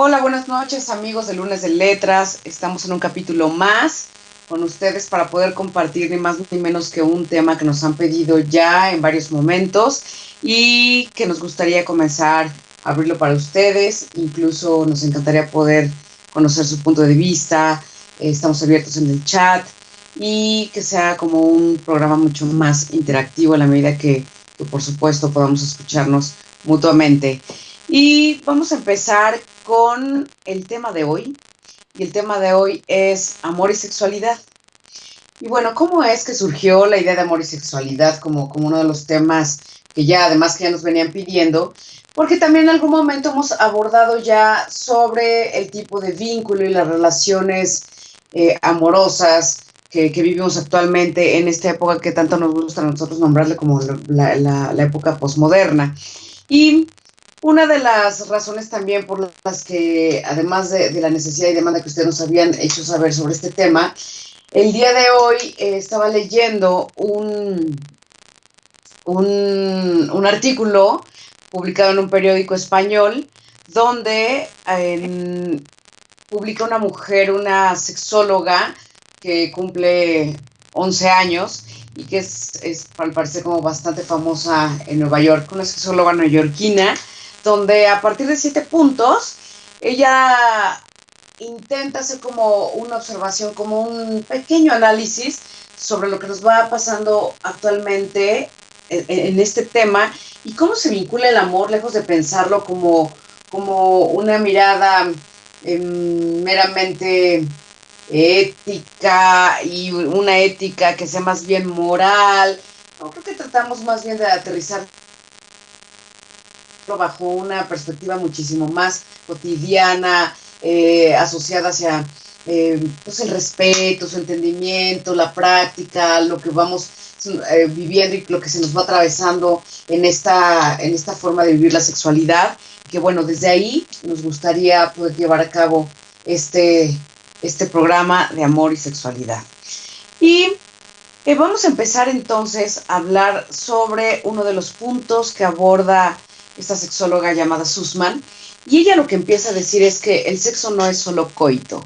Hola, buenas noches amigos de Lunes de Letras. Estamos en un capítulo más con ustedes para poder compartir ni más ni menos que un tema que nos han pedido ya en varios momentos y que nos gustaría comenzar a abrirlo para ustedes. Incluso nos encantaría poder conocer su punto de vista. Estamos abiertos en el chat y que sea como un programa mucho más interactivo a la medida que por supuesto podamos escucharnos mutuamente. Y vamos a empezar con el tema de hoy. Y el tema de hoy es amor y sexualidad. Y bueno, ¿cómo es que surgió la idea de amor y sexualidad como uno de los temas que ya además que ya nos venían pidiendo? Porque también en algún momento hemos abordado ya sobre el tipo de vínculo y las relaciones amorosas que vivimos actualmente en esta época que tanto nos gusta a nosotros nombrarle como la época posmoderna. Y una de las razones también por las que, además de la necesidad y demanda que ustedes nos habían hecho saber sobre este tema, el día de hoy estaba leyendo un artículo publicado en un periódico español donde publica una mujer, una sexóloga que cumple 11 años y que es al parecer como bastante famosa en Nueva York, una sexóloga neoyorquina, donde a partir de 7 puntos ella intenta hacer como una observación, como un pequeño análisis sobre lo que nos va pasando actualmente en este tema y cómo se vincula el amor, lejos de pensarlo como una mirada meramente ética y una ética que sea más bien moral. No, creo que tratamos más bien de aterrizar bajo una perspectiva muchísimo más cotidiana, asociada hacia pues el respeto, su entendimiento, la práctica, lo que vamos viviendo y lo que se nos va atravesando en esta forma de vivir la sexualidad, que bueno, desde ahí nos gustaría poder llevar a cabo este programa de amor y sexualidad. Y vamos a empezar entonces a hablar sobre uno de los puntos que aborda esta sexóloga llamada Sussman, y ella lo que empieza a decir es que el sexo no es solo coito.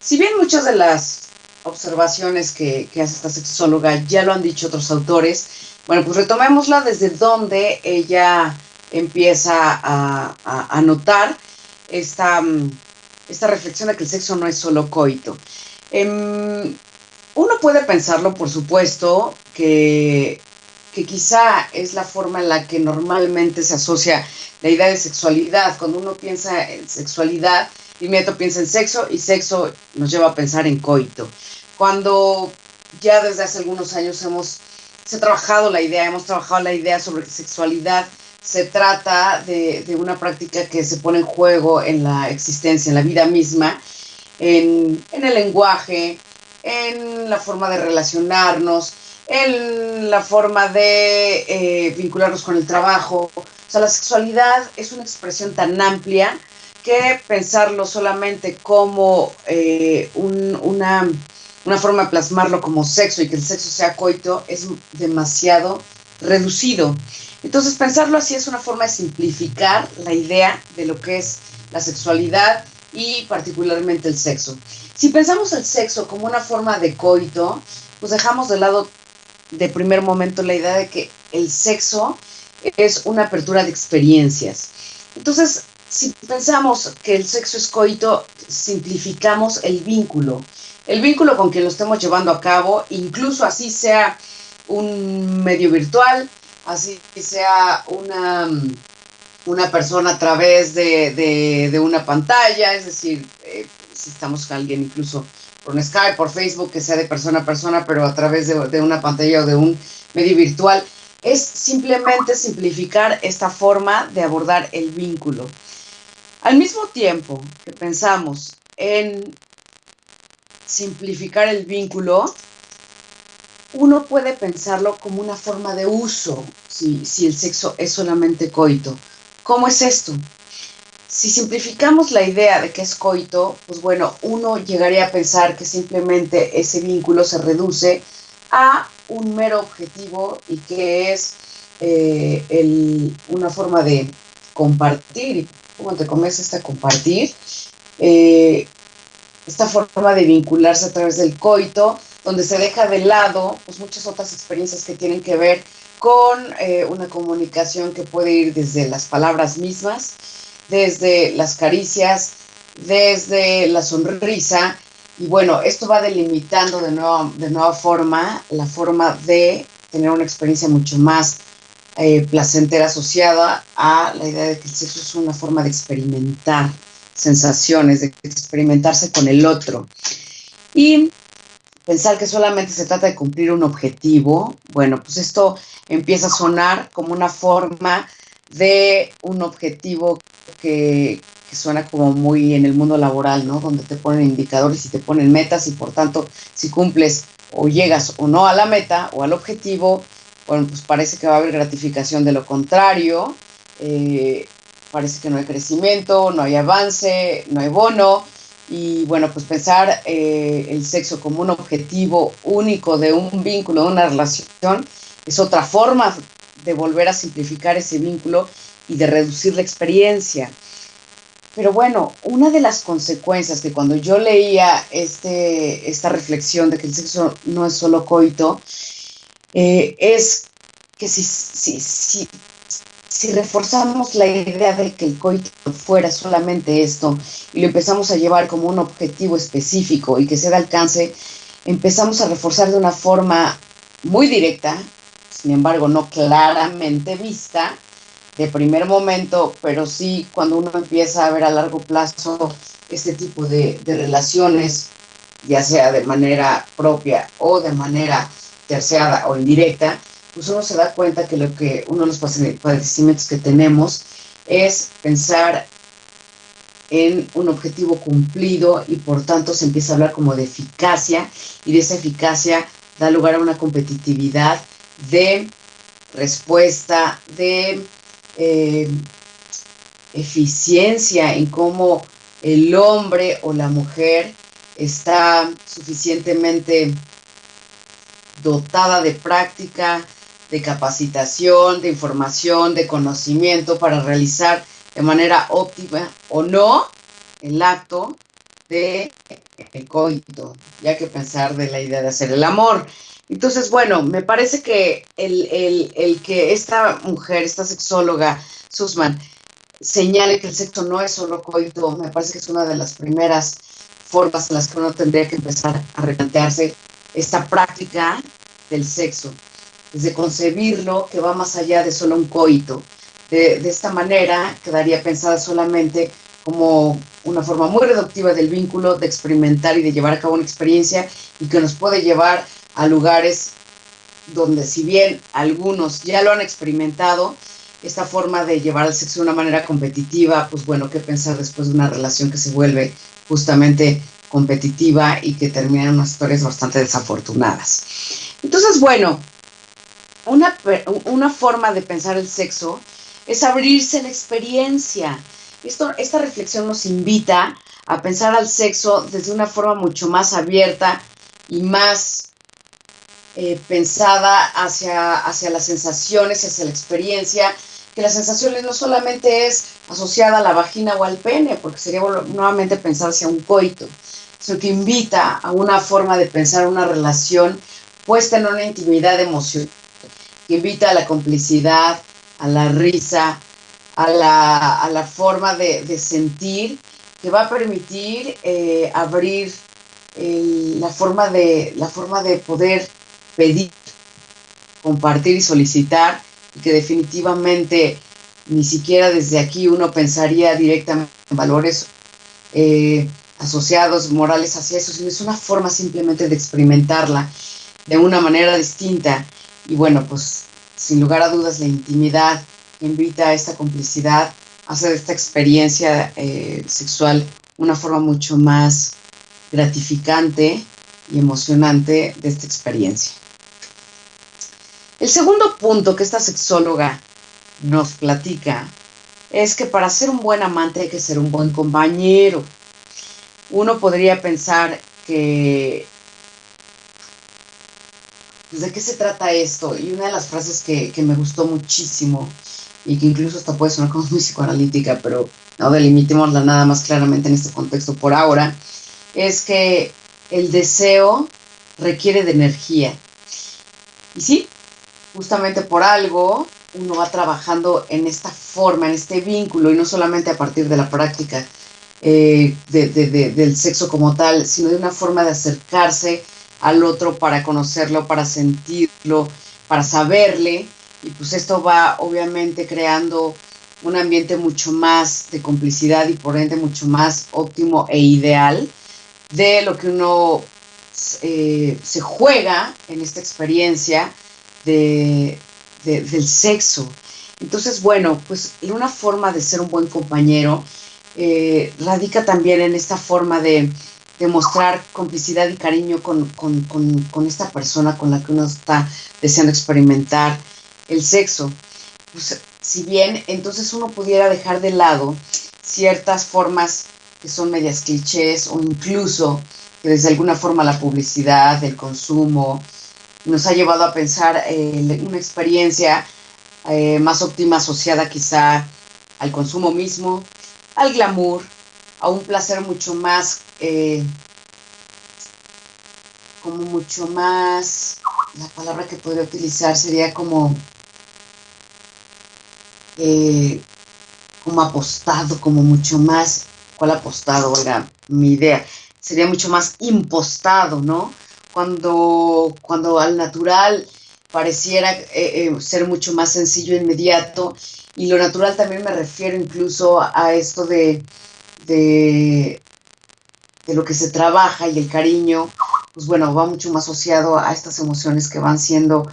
Si bien muchas de las observaciones que hace esta sexóloga ya lo han dicho otros autores, bueno, pues retomémosla desde donde ella empieza a notar esta reflexión de que el sexo no es solo coito. Uno puede pensarlo, por supuesto, que quizá es la forma en la que normalmente se asocia la idea de sexualidad. Cuando uno piensa en sexualidad, inmediato piensa en sexo y sexo nos lleva a pensar en coito. Cuando ya desde hace algunos años hemos trabajado la idea sobre que sexualidad se trata de una práctica que se pone en juego en la existencia, en la vida misma, en el lenguaje, en la forma de relacionarnos, en la forma de vincularnos con el trabajo. O sea, la sexualidad es una expresión tan amplia que pensarlo solamente como una forma de plasmarlo como sexo y que el sexo sea coito es demasiado reducido. Entonces, pensarlo así es una forma de simplificar la idea de lo que es la sexualidad y particularmente el sexo. Si pensamos el sexo como una forma de coito, pues dejamos de lado de primer momento la idea de que el sexo es una apertura de experiencias. Entonces, si pensamos que el sexo es coito, simplificamos el vínculo con quien lo estemos llevando a cabo, incluso así sea un medio virtual, así sea una persona a través de una pantalla, es decir, si estamos con alguien incluso por un Skype, por Facebook, que sea de persona a persona, pero a través de una pantalla o de un medio virtual, es simplemente simplificar esta forma de abordar el vínculo. Al mismo tiempo que pensamos en simplificar el vínculo, uno puede pensarlo como una forma de uso, si el sexo es solamente coito. ¿Cómo es esto? Si simplificamos la idea de que es coito, pues bueno, uno llegaría a pensar que simplemente ese vínculo se reduce a un mero objetivo y que es una forma de compartir como te comienzas a compartir, esta forma de vincularse a través del coito, donde se deja de lado pues, muchas otras experiencias que tienen que ver con una comunicación que puede ir desde las palabras mismas, desde las caricias, desde la sonrisa, y bueno, esto va delimitando de nueva forma la forma de tener una experiencia mucho más placentera asociada a la idea de que el sexo es una forma de experimentar sensaciones, de experimentarse con el otro. Y pensar que solamente se trata de cumplir un objetivo, bueno, pues esto empieza a sonar como una forma de un objetivo que suena como muy en el mundo laboral, ¿no? Donde te ponen indicadores y te ponen metas y por tanto, si cumples o llegas o no a la meta o al objetivo, bueno, pues parece que va a haber gratificación de lo contrario, parece que no hay crecimiento, no hay avance, no hay bono, y bueno, pues pensar el sexo como un objetivo único de un vínculo, de una relación, es otra forma de volver a simplificar ese vínculo y de reducir la experiencia. Pero bueno, una de las consecuencias que cuando yo leía esta reflexión de que el sexo no es solo coito, es que si reforzamos la idea de que el coito fuera solamente esto y lo empezamos a llevar como un objetivo específico y que se da alcance, empezamos a reforzar de una forma muy directa, sin embargo no claramente vista, de primer momento, pero sí cuando uno empieza a ver a largo plazo este tipo de relaciones, ya sea de manera propia o de manera terciada o indirecta, pues uno se da cuenta que uno de los padecimientos que tenemos es pensar en un objetivo cumplido y por tanto se empieza a hablar como de eficacia y de esa eficacia da lugar a una competitividad de respuesta, de eficiencia en cómo el hombre o la mujer está suficientemente dotada de práctica, de capacitación, de información, de conocimiento para realizar de manera óptima o no el acto de el coito, ya que pensar de la idea de hacer el amor. Entonces, bueno, me parece que el que esta mujer, esta sexóloga, Sussman, señale que el sexo no es solo coito, me parece que es una de las primeras formas en las que uno tendría que empezar a replantearse esta práctica del sexo, desde concebirlo que va más allá de solo un coito. De esta manera quedaría pensada solamente como una forma muy reductiva del vínculo, de experimentar y de llevar a cabo una experiencia y que nos puede llevar a lugares donde si bien algunos ya lo han experimentado, esta forma de llevar al sexo de una manera competitiva, pues bueno, qué pensar después de una relación que se vuelve justamente competitiva y que termina en unas historias bastante desafortunadas. Entonces, bueno, una forma de pensar el sexo es abrirse a la experiencia. Esta reflexión nos invita a pensar al sexo desde una forma mucho más abierta y más pensada hacia las sensaciones, hacia la experiencia, que las sensaciones no solamente es asociada a la vagina o al pene, porque sería nuevamente pensar hacia un coito, sino que invita a una forma de pensar una relación puesta en una intimidad emocional, que invita a la complicidad, a la risa, a la forma de sentir, que va a permitir abrir la forma de poder pedir, compartir y solicitar, y que definitivamente ni siquiera desde aquí uno pensaría directamente en valores asociados, morales hacia eso, sino es una forma simplemente de experimentarla de una manera distinta. Y bueno, pues sin lugar a dudas la intimidad invita a esta complicidad, a hacer esta experiencia sexual una forma mucho más gratificante y emocionante de esta experiencia. El segundo punto que esta sexóloga nos platica es que para ser un buen amante hay que ser un buen compañero. Uno podría pensar que pues, ¿de qué se trata esto? Y una de las frases que me gustó muchísimo y que incluso hasta puede sonar como muy psicoanalítica, pero no delimitémosla nada más claramente en este contexto por ahora, es que el deseo requiere de energía. Y sí, justamente por algo uno va trabajando en esta forma, en este vínculo, y no solamente a partir de la práctica del sexo como tal, sino de una forma de acercarse al otro para conocerlo, para sentirlo, para saberle, y pues esto va obviamente creando un ambiente mucho más de complicidad y por ende mucho más óptimo e ideal de lo que uno se juega en esta experiencia del sexo. Entonces, bueno, pues una forma de ser un buen compañero radica también en esta forma de mostrar complicidad y cariño con esta persona con la que uno está deseando experimentar el sexo. Pues, si bien entonces uno pudiera dejar de lado ciertas formas que son medias clichés o incluso que desde alguna forma la publicidad, el consumo, nos ha llevado a pensar una experiencia más óptima asociada quizá al consumo mismo, al glamour, a un placer mucho más, como mucho más, la palabra que podría utilizar sería eh, como apostado, como mucho más, ¿cuál apostado? Era mi idea, sería mucho más impostado, ¿no? Cuando al natural pareciera ser mucho más sencillo e inmediato, y lo natural también me refiero incluso a esto de, de lo que se trabaja y el cariño, pues bueno, va mucho más asociado a estas emociones que van siendo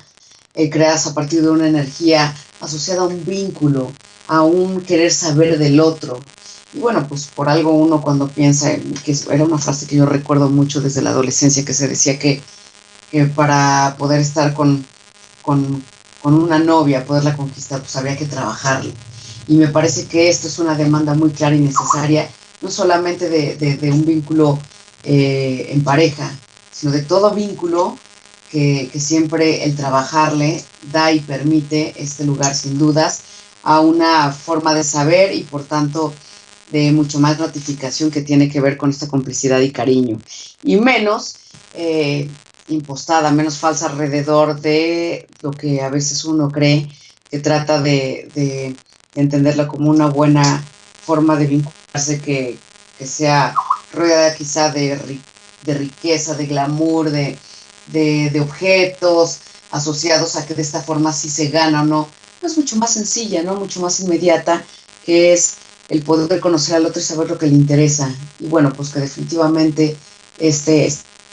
creadas a partir de una energía asociada a un vínculo, a un querer saber del otro. Y bueno, pues por algo uno cuando piensa, que era una frase que yo recuerdo mucho desde la adolescencia, que se decía que para poder estar con, con una novia, poderla conquistar, pues había que trabajarla. Y me parece que esto es una demanda muy clara y necesaria, no solamente de un vínculo en pareja, sino de todo vínculo que siempre el trabajarle da y permite este lugar sin dudas a una forma de saber y por tanto de mucho más gratificación que tiene que ver con esta complicidad y cariño. Y menos impostada, menos falsa alrededor de lo que a veces uno cree que trata de entenderlo como una buena forma de vincularse que sea rueda quizá de riqueza, de glamour, de objetos asociados a que de esta forma sí se gana o no. No es mucho más sencilla, ¿no? Mucho más inmediata, que es el poder conocer al otro y saber lo que le interesa. Y bueno, pues que definitivamente este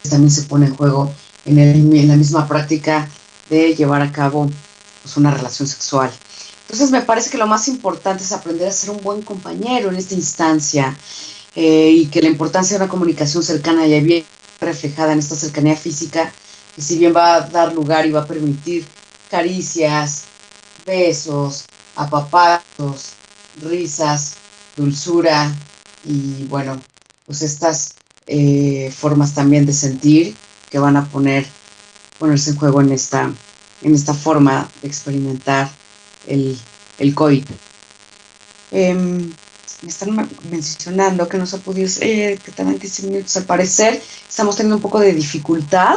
también se pone en juego en la misma práctica de llevar a cabo pues, una relación sexual. Entonces me parece que lo más importante es aprender a ser un buen compañero en esta instancia y que la importancia de una comunicación cercana y bien reflejada en esta cercanía física, que si bien va a dar lugar y va a permitir caricias, besos, apapachos, risas, dulzura y bueno, pues estas formas también de sentir que van a ponerse en juego en esta forma de experimentar el coito. Me están mencionando que nos ha podido que también 15 minutos al parecer. Estamos teniendo un poco de dificultad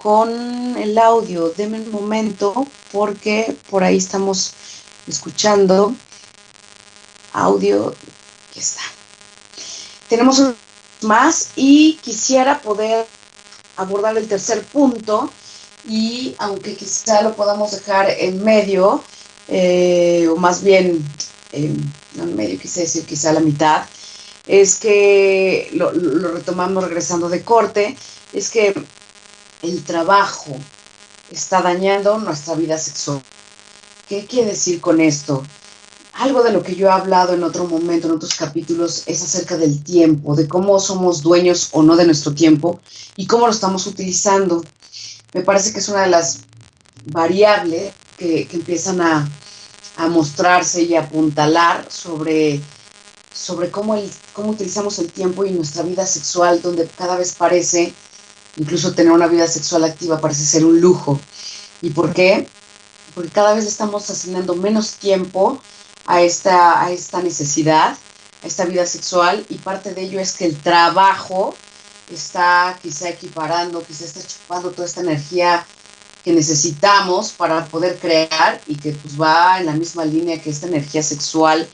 con el audio. Denme un momento porque por ahí estamos escuchando audio. Aquí está. Tenemos un más y quisiera poder abordar el tercer punto y aunque quizá lo podamos dejar en medio, o más bien, no en medio, quise decir quizá a la mitad, es que lo retomamos regresando de corte, es que el trabajo está dañando nuestra vida sexual. ¿Qué quiere decir con esto? Algo de lo que yo he hablado en otro momento, en otros capítulos, es acerca del tiempo, de cómo somos dueños o no de nuestro tiempo y cómo lo estamos utilizando. Me parece que es una de las variables que empiezan a mostrarse y a apuntalar sobre cómo utilizamos el tiempo y nuestra vida sexual, donde cada vez parece, incluso tener una vida sexual activa parece ser un lujo. ¿Y por qué? porque cada vez le estamos asignando menos tiempo a esta necesidad, a esta vida sexual, y parte de ello es que el trabajo está quizá equiparando, quizá está chupando toda esta energía que necesitamos para poder crear, y que pues va en la misma línea que esta energía sexual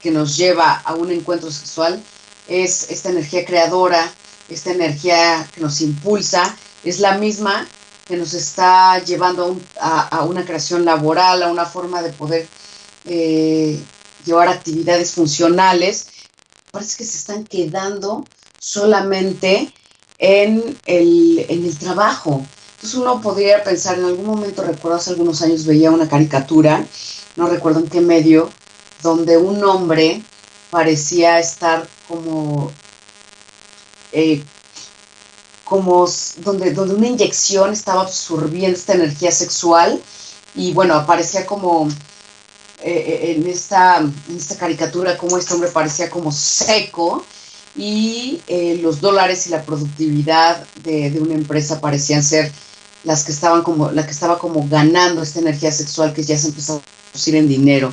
que nos lleva a un encuentro sexual, es esta energía creadora, esta energía que nos impulsa, es la misma que nos está llevando a una creación laboral, a una forma de poder llevar actividades funcionales. Parece que se están quedando solamente en el trabajo. Entonces uno podría pensar, en algún momento, recuerdo hace algunos años veía una caricatura, no recuerdo en qué medio, donde un hombre parecía estar como donde una inyección estaba absorbiendo esta energía sexual, y bueno, aparecía como en esta caricatura, como este hombre parecía como seco, y los dólares y la productividad de una empresa parecían ser la que estaba como ganando esta energía sexual que ya se empezó a producir en dinero.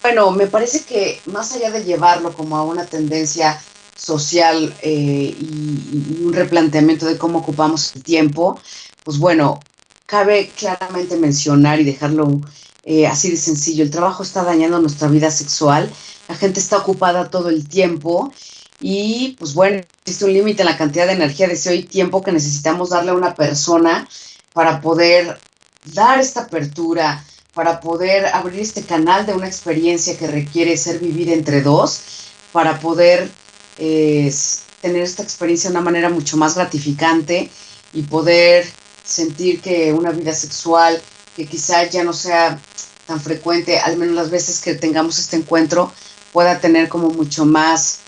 Bueno, me parece que más allá de llevarlo como a una tendencia social y un replanteamiento de cómo ocupamos el tiempo, pues bueno, cabe claramente mencionar y dejarlo así de sencillo. El trabajo está dañando nuestra vida sexual, la gente está ocupada todo el tiempo, y pues bueno, existe un límite en la cantidad de energía, deseo y tiempo que necesitamos darle a una persona para poder dar esta apertura, para poder abrir este canal de una experiencia que requiere ser vivida entre dos, para poder tener esta experiencia de una manera mucho más gratificante y poder sentir que una vida sexual que quizá ya no sea tan frecuente, al menos las veces que tengamos este encuentro, pueda tener como mucho más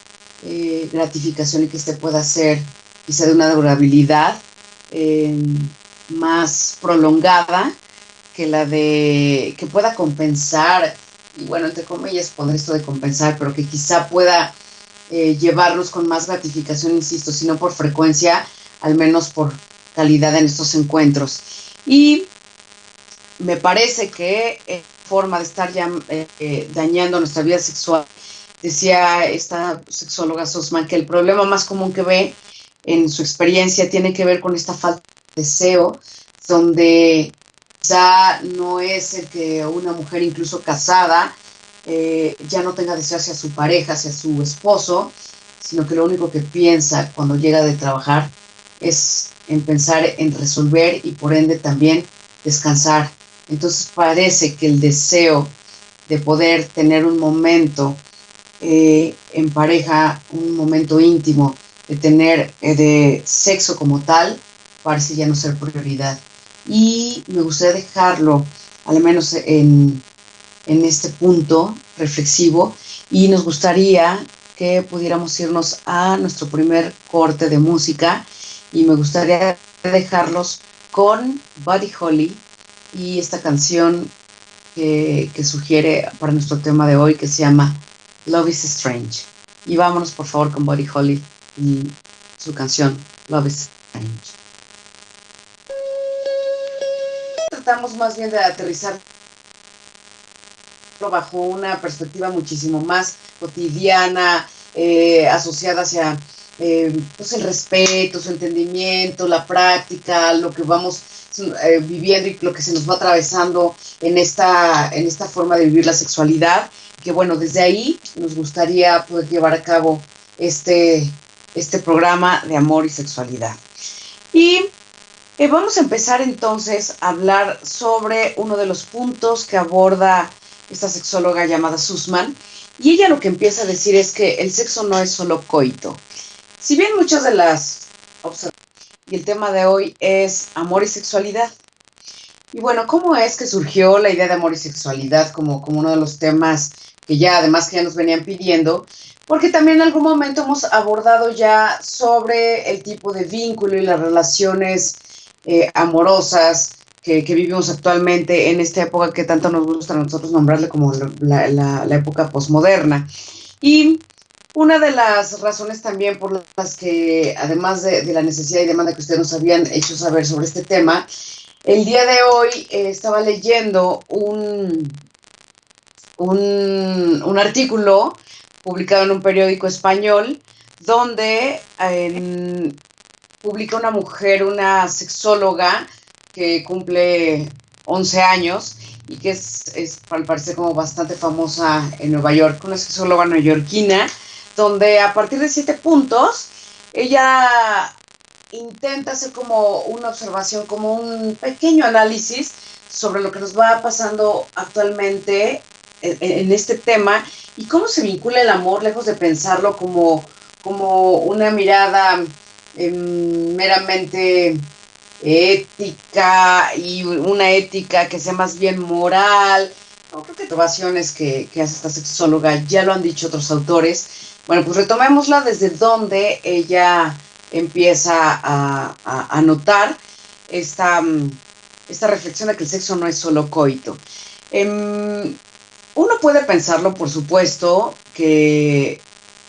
gratificación, y que este pueda ser quizá de una durabilidad más prolongada que la de que pueda compensar, y bueno, entre comillas poner esto de compensar, pero que quizá pueda llevarnos con más gratificación, insisto, si no por frecuencia, al menos por calidad en estos encuentros. Y me parece que forma de estar ya dañando nuestra vida sexual, decía esta sexóloga Sussman, que el problema más común que ve en su experiencia tiene que ver con esta falta de deseo, donde quizá no es el que una mujer incluso casada ya no tenga deseo hacia su pareja, hacia su esposo, sino que lo único que piensa cuando llega de trabajar es en pensar en resolver y por ende también descansar. Entonces parece que el deseo de poder tener un momento en pareja, un momento íntimo, de tener de sexo como tal, parece ya no ser prioridad. Y me gustaría dejarlo, al menos en este punto reflexivo, y nos gustaría que pudiéramos irnos a nuestro primer corte de música, y me gustaría dejarlos con Buddy Holly y esta canción que sugiere para nuestro tema de hoy, que se llama Love is Strange. Y vámonos por favor con Buddy Holly y su canción Love is Strange. Tratamos más bien de aterrizar bajo una perspectiva muchísimo más cotidiana, asociada hacia pues el respeto, su entendimiento, la práctica, lo que vamos viviendo y lo que se nos va atravesando en esta forma de vivir la sexualidad, que bueno, desde ahí nos gustaría poder llevar a cabo este programa de amor y sexualidad. Y vamos a empezar entonces a hablar sobre uno de los puntos que aborda esta sexóloga llamada Sussman, y ella lo que empieza a decir es que el sexo no es solo coito. Si bien muchas de las observaciones, y el tema de hoy es amor y sexualidad. Y bueno, ¿cómo es que surgió la idea de amor y sexualidad como uno de los temas que ya nos venían pidiendo? Porque también en algún momento hemos abordado ya sobre el tipo de vínculo y las relaciones amorosas que vivimos actualmente en esta época que tanto nos gusta a nosotros nombrarle como la época posmoderna. Y una de las razones también por las que, además de la necesidad y demanda que ustedes nos habían hecho saber sobre este tema, El día de hoy estaba leyendo un artículo publicado en un periódico español donde publica una mujer, una sexóloga que cumple 11 años y que es al parecer como bastante famosa en Nueva York, una sexóloga neoyorquina, donde a partir de 7 puntos ella intenta hacer como una observación, como un pequeño análisis sobre lo que nos va pasando actualmente en este tema y cómo se vincula el amor, lejos de pensarlo como una mirada meramente ética y una ética que sea más bien moral. No creo que observaciones que hace esta sexóloga ya lo han dicho otros autores. Bueno, pues retomémosla desde donde ella empieza a notar esta reflexión de que el sexo no es solo coito. Uno puede pensarlo, por supuesto, que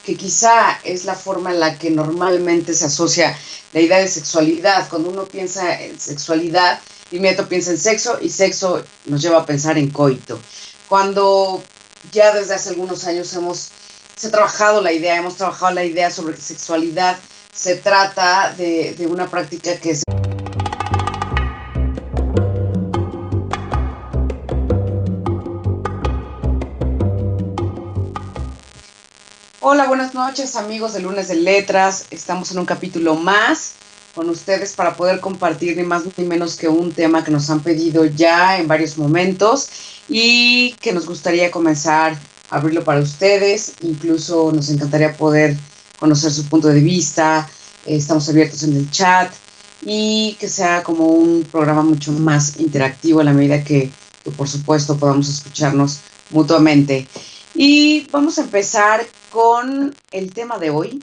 quizá es la forma en la que normalmente se asocia la idea de sexualidad. Cuando uno piensa en sexualidad, inmediato piensa en sexo y sexo nos lleva a pensar en coito. Cuando ya desde hace algunos años hemos trabajado la idea sobre que sexualidad se trata de una práctica que es... Hola, buenas noches amigos de Lunes de Letras. Estamos en un capítulo más con ustedes para poder compartir ni más ni menos que un tema que nos han pedido ya en varios momentos y que nos gustaría comenzar a abrirlo para ustedes. Incluso nos encantaría poder conocer su punto de vista. Estamos abiertos en el chat y que sea como un programa mucho más interactivo a la medida que por supuesto podamos escucharnos mutuamente. Y vamos a empezar con el tema de hoy,